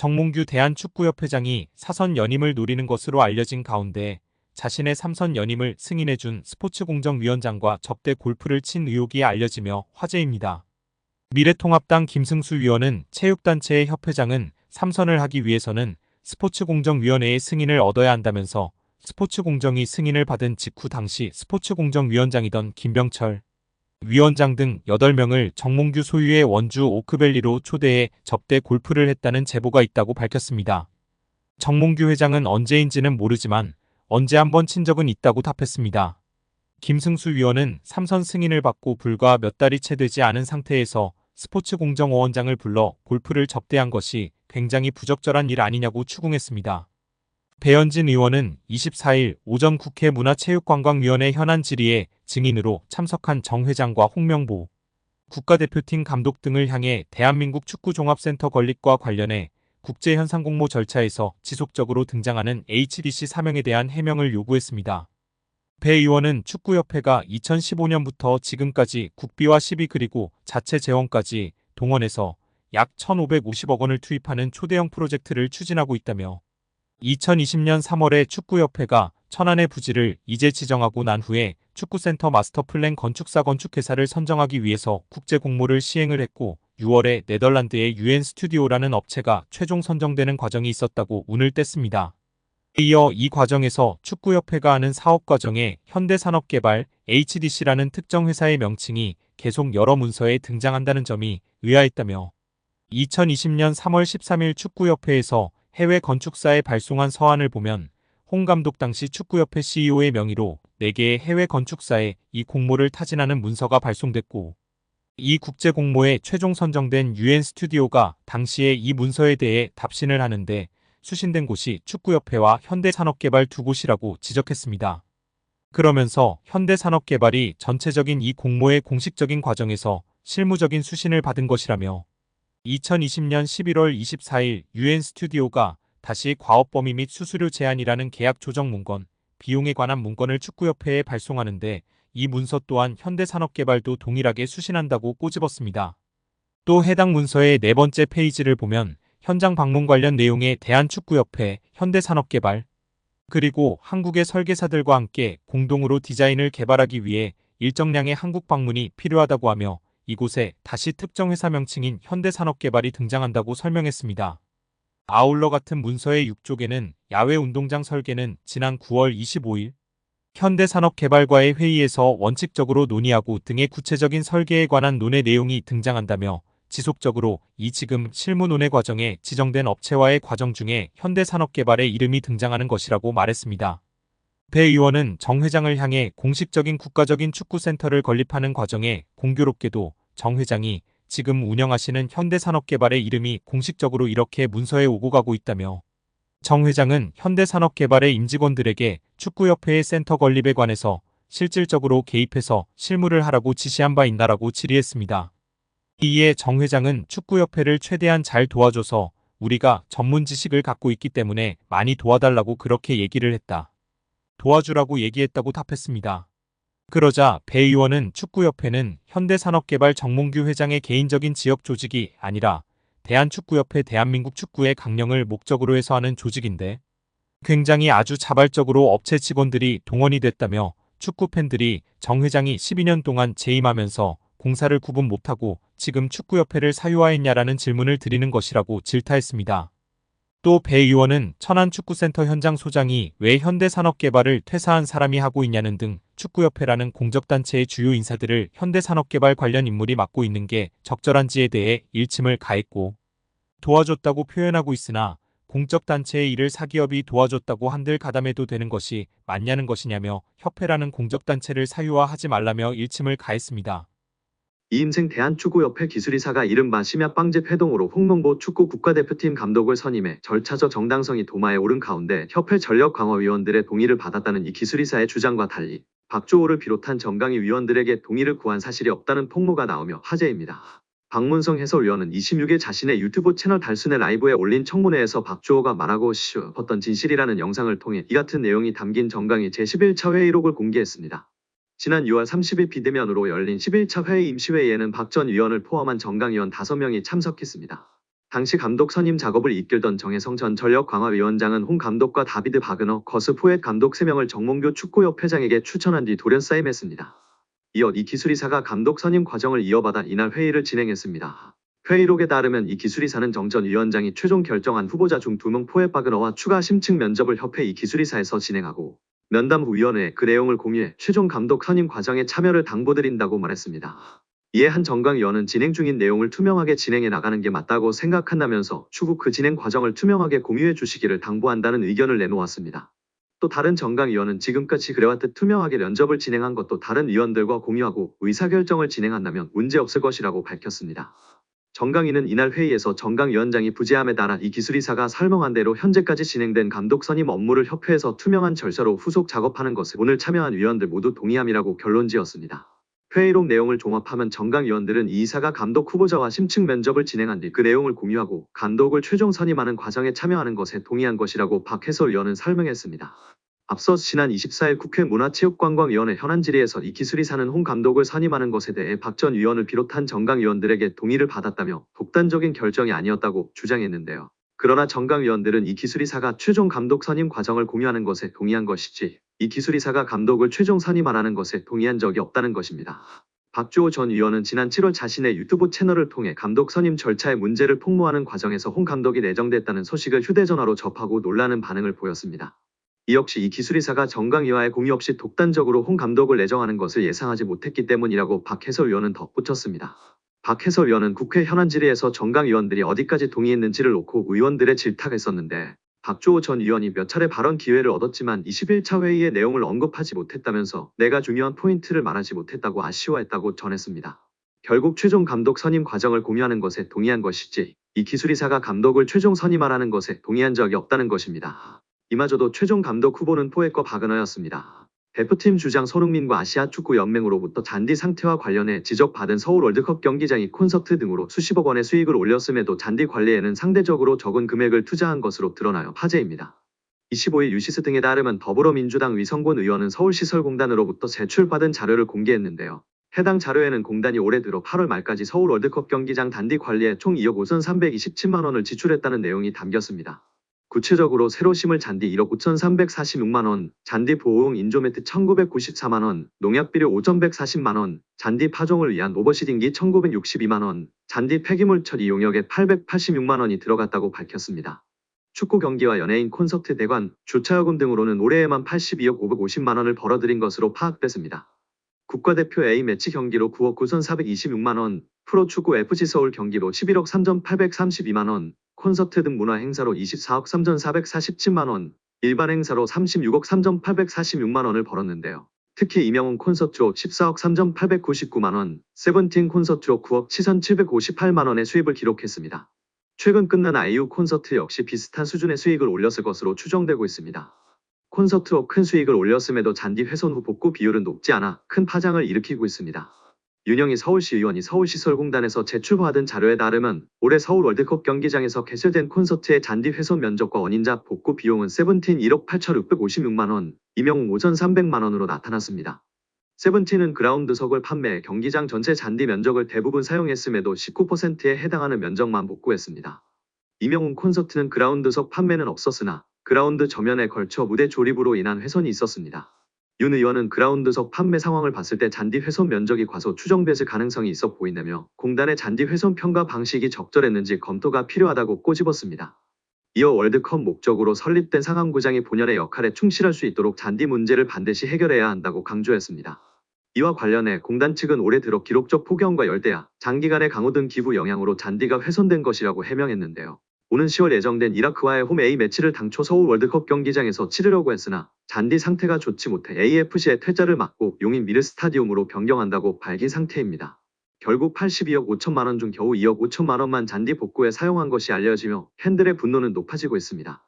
정몽규 대한축구협회장이 사선 연임을 노리는 것으로 알려진 가운데 자신의 3선 연임을 승인해준 스포츠공정위원장과 접대 골프를 친 의혹이 알려지며 화제입니다. 미래통합당 김승수 위원은 체육단체의 협회장은 3선을 하기 위해서는 스포츠공정위원회의 승인을 얻어야 한다면서 스포츠공정위 승인을 받은 직후 당시 스포츠공정위원장이던 김병철 위원장 등 8명을 정몽규 소유의 원주 오크밸리로 초대해 접대 골프를 했다는 제보가 있다고 밝혔습니다. 정몽규 회장은 언제인지는 모르지만 언제 한번 친 적은 있다고 답했습니다. 김승수 위원은 3선 승인을 받고 불과 몇 달이 채 되지 않은 상태에서 스포츠공정위원장을 불러 골프를 접대한 것이 굉장히 부적절한 일 아니냐고 추궁했습니다. 배현진 의원은 24일 오전 국회 문화체육관광위원회 현안 질의에 증인으로 참석한 정 회장과 홍명보 국가대표팀 감독 등을 향해 대한민국 축구종합센터 건립과 관련해 국제현상공모 절차에서 지속적으로 등장하는 HDC 사명에 대한 해명을 요구했습니다. 배 의원은 축구협회가 2015년부터 지금까지 국비와 시비 그리고 자체 재원까지 동원해서 약 1,550억 원을 투입하는 초대형 프로젝트를 추진하고 있다며 2020년 3월에 축구협회가 천안의 부지를 이제 지정하고 난 후에 축구센터 마스터플랜 건축사 건축회사를 선정하기 위해서 국제공모를 시행을 했고 6월에 네덜란드의 UN 스튜디오라는 업체가 최종 선정되는 과정이 있었다고 운을 뗐습니다. 이어 이 과정에서 축구협회가 하는 사업 과정에 현대산업개발 HDC라는 특정 회사의 명칭이 계속 여러 문서에 등장한다는 점이 의아했다며 2020년 3월 13일 축구협회에서 해외 건축사에 발송한 서한을 보면 홍 감독 당시 축구협회 CEO의 명의로 4개의 해외 건축사에 이 공모를 타진하는 문서가 발송됐고 이 국제 공모에 최종 선정된 UN 스튜디오가 당시에 이 문서에 대해 답신을 하는데 수신된 곳이 축구협회와 현대산업개발 두 곳이라고 지적했습니다. 그러면서 현대산업개발이 전체적인 이 공모의 공식적인 과정에서 실무적인 수신을 받은 것이라며 2020년 11월 24일 UN 스튜디오가 다시 과업범위 및 수수료 제한이라는 계약 조정 문건, 비용에 관한 문건을 축구협회에 발송하는데 이 문서 또한 현대산업개발도 동일하게 수신한다고 꼬집었습니다. 또 해당 문서의 4번째 페이지를 보면 현장 방문 관련 내용에 대한축구협회, 현대산업개발, 그리고 한국의 설계사들과 함께 공동으로 디자인을 개발하기 위해 일정량의 한국 방문이 필요하다고 하며 이곳에 다시 특정 회사 명칭인 현대산업개발이 등장한다고 설명했습니다. 아울러 같은 문서의 6쪽에는 야외 운동장 설계는 지난 9월 25일 현대산업개발과의 회의에서 원칙적으로 논의하고 등의 구체적인 설계에 관한 논의 내용이 등장한다며 지속적으로 이 지금 실무 논의 과정에 지정된 업체와의 과정 중에 현대산업개발의 이름이 등장하는 것이라고 말했습니다. 배 의원은 정 회장을 향해 공식적인 국가적인 축구센터를 건립하는 과정에 공교롭게도 정 회장이 지금 운영하시는 현대산업개발의 이름이 공식적으로 이렇게 문서에 오고 가고 있다며 정 회장은 현대산업개발의 임직원들에게 축구협회의 센터 건립에 관해서 실질적으로 개입해서 실무를 하라고 지시한 바 있나라고 질의했습니다. 이에 정 회장은 축구협회를 최대한 잘 도와줘서 우리가 전문 지식을 갖고 있기 때문에 많이 도와달라고 그렇게 얘기를 했다. 도와주라고 얘기했다고 답했습니다. 그러자 배 의원은 축구협회는 현대산업개발 정몽규 회장의 개인적인 지역 조직이 아니라 대한축구협회 대한민국 축구의 강령을 목적으로 해서 하는 조직인데 굉장히 아주 자발적으로 업체 직원들이 동원이 됐다며 축구 팬들이 정 회장이 12년 동안 재임하면서 공사를 구분 못하고 지금 축구협회를 사유화했냐라는 질문을 드리는 것이라고 질타했습니다. 또 배 의원은 천안축구센터 현장 소장이 왜 현대산업개발을 퇴사한 사람이 하고 있냐는 등 축구협회라는 공적단체의 주요 인사들을 현대산업개발 관련 인물이 맡고 있는 게 적절한지에 대해 일침을 가했고 도와줬다고 표현하고 있으나 공적단체의 일을 사기업이 도와줬다고 한들 가담해도 되는 것이 맞냐는 것이냐며 협회라는 공적단체를 사유화하지 말라며 일침을 가했습니다. 이임생 대한축구협회 기술이사가 이른바 심야빵집 회동으로 홍명보 축구 국가대표팀 감독을 선임해 절차적 정당성이 도마에 오른 가운데 협회 전력강화위원들의 동의를 받았다는 이 기술이사의 주장과 달리 박주호를 비롯한 정강위 위원들에게 동의를 구한 사실이 없다는 폭로가 나오며 화제입니다. 박문성 해설위원은 26일 자신의 유튜브 채널 달순의 라이브에 올린 청문회에서 박주호가 말하고 싶었던 진실이라는 영상을 통해 이 같은 내용이 담긴 정강위 제11차 회의록을 공개했습니다. 지난 6월 30일 비대면으로 열린 11차 회의 임시회의에는 박 전 위원을 포함한 정강위원 5명이 참석했습니다. 당시 감독 선임 작업을 이끌던 정혜성 전 전력강화위원장은 홍 감독과 다비드 바그너, 거스 포엣 감독 3명을 정몽규 축구협회장에게 추천한 뒤 돌연사임했습니다. 이어 이 기술이사가 감독 선임 과정을 이어받아 이날 회의를 진행했습니다. 회의록에 따르면 이 기술이사는 정 전 위원장이 최종 결정한 후보자 중 2명 포엣 바그너와 추가 심층 면접을 협회 이 기술이사에서 진행하고 면담 후 위원회에 그 내용을 공유해 최종 감독 선임 과정에 참여를 당부드린다고 말했습니다. 이에 한 정강 위원은 진행 중인 내용을 투명하게 진행해 나가는 게 맞다고 생각한다면서 추후 그 진행 과정을 투명하게 공유해 주시기를 당부한다는 의견을 내놓았습니다. 또 다른 정강 위원은 지금까지 그래왔듯 투명하게 면접을 진행한 것도 다른 위원들과 공유하고 의사결정을 진행한다면 문제없을 것이라고 밝혔습니다. 정강위는 이날 회의에서 정강 위원장이 부재함에 따라 이 기술이사가 설명한 대로 현재까지 진행된 감독 선임 업무를 협회에서 투명한 절차로 후속 작업하는 것을 오늘 참여한 위원들 모두 동의함이라고 결론지었습니다. 회의록 내용을 종합하면 정강 위원들은 이 이사가 감독 후보자와 심층 면접을 진행한 뒤 그 내용을 공유하고 감독을 최종 선임하는 과정에 참여하는 것에 동의한 것이라고 박해솔 위원은 설명했습니다. 앞서 지난 24일 국회 문화체육관광위원회 현안 질의에서 이 기술이사는 홍 감독을 선임하는 것에 대해 박 전 위원을 비롯한 정강 위원들에게 동의를 받았다며 독단적인 결정이 아니었다고 주장했는데요. 그러나 정강 위원들은 이 기술이사가 최종 감독 선임 과정을 공유하는 것에 동의한 것이지 이 기술이사가 감독을 최종 선임하라는 것에 동의한 적이 없다는 것입니다. 박주호 전 위원은 지난 7월 자신의 유튜브 채널을 통해 감독 선임 절차의 문제를 폭로하는 과정에서 홍 감독이 내정됐다는 소식을 휴대전화로 접하고 놀라는 반응을 보였습니다. 이 역시 이 기술이사가 정강위와의 공유 없이 독단적으로 홍 감독을 내정하는 것을 예상하지 못했기 때문이라고 박해설 위원은 덧붙였습니다. 박해설 위원은 국회 현안 질의에서 정강 위원들이 어디까지 동의했는지를 놓고 의원들의 질타했었는데 박주호 전 위원이 몇 차례 발언 기회를 얻었지만 21차 회의의 내용을 언급하지 못했다면서 내가 중요한 포인트를 말하지 못했다고 아쉬워했다고 전했습니다. 결국 최종 감독 선임 과정을 공유하는 것에 동의한 것이지 이 기술이사가 감독을 최종 선임하라는 것에 동의한 적이 없다는 것입니다. 이마저도 최종 감독 후보는 포엣과 바그너였습니다. 대표팀 주장 손흥민과 아시아축구연맹으로부터 잔디 상태와 관련해 지적받은 서울 월드컵 경기장이 콘서트 등으로 수십억 원의 수익을 올렸음에도 잔디 관리에는 상대적으로 적은 금액을 투자한 것으로 드러나요 화제입니다. 25일 유시스 등에 따르면 더불어민주당 위성곤 의원은 서울시설공단으로부터 제출받은 자료를 공개했는데요. 해당 자료에는 공단이 올해 들어 8월 말까지 서울 월드컵 경기장 단디 관리에 총 2억 5,327만 원을 지출했다는 내용이 담겼습니다. 구체적으로 새로 심을 잔디 1억 9,346만 원, 잔디 보호용 인조매트 1,994만 원, 농약비료 5,140만 원, 잔디 파종을 위한 오버시딩기 1,962만 원, 잔디 폐기물 처리 용역에 886만 원이 들어갔다고 밝혔습니다. 축구 경기와 연예인 콘서트 대관, 주차요금 등으로는 올해에만 82억 550만 원을 벌어들인 것으로 파악됐습니다. 국가대표 A매치 경기로 9억 9,426만 원, 프로축구 FC서울 경기로 11억 3,832만 원, 콘서트 등 문화행사로 24억 3,447만 원, 일반 행사로 36억 3,846만 원을 벌었는데요. 특히 이명훈 콘서트로 14억 3,899만 원, 세븐틴 콘서트로 9억 7,758만 원의 수입을 기록했습니다. 최근 끝난 아이유 콘서트 역시 비슷한 수준의 수익을 올렸을 것으로 추정되고 있습니다. 콘서트로 큰 수익을 올렸음에도 잔디 훼손 후 복구 비율은 높지 않아 큰 파장을 일으키고 있습니다. 윤영희 서울시의원이 서울시설공단에서 제출받은 자료에 따르면 올해 서울 월드컵 경기장에서 개설된 콘서트의 잔디 훼손 면적과 원인자 복구 비용은 세븐틴 1억 8,656만 원, 이명웅 5,300만 원으로 나타났습니다. 세븐틴은 그라운드석을 판매해 경기장 전체 잔디 면적을 대부분 사용했음에도 19%에 해당하는 면적만 복구했습니다. 이명웅 콘서트는 그라운드석 판매는 없었으나 그라운드 저면에 걸쳐 무대 조립으로 인한 훼손이 있었습니다. 윤 의원은 그라운드석 판매 상황을 봤을 때 잔디 훼손 면적이 과소 추정됐을 가능성이 있어 보인다며 공단의 잔디 훼손 평가 방식이 적절했는지 검토가 필요하다고 꼬집었습니다. 이어 월드컵 목적으로 설립된 상암구장이 본연의 역할에 충실할 수 있도록 잔디 문제를 반드시 해결해야 한다고 강조했습니다. 이와 관련해 공단 측은 올해 들어 기록적 폭염과 열대야, 장기간의 강우 등 기후 영향으로 잔디가 훼손된 것이라고 해명했는데요. 오는 10월 예정된 이라크와의 홈 A매치를 당초 서울 월드컵 경기장에서 치르려고 했으나 잔디 상태가 좋지 못해 AFC의 퇴짜를 막고 용인 미르 스타디움으로 변경한다고 밝힌 상태입니다. 결국 82억 5천만 원 중 겨우 2억 5천만 원만 잔디 복구에 사용한 것이 알려지며 팬들의 분노는 높아지고 있습니다.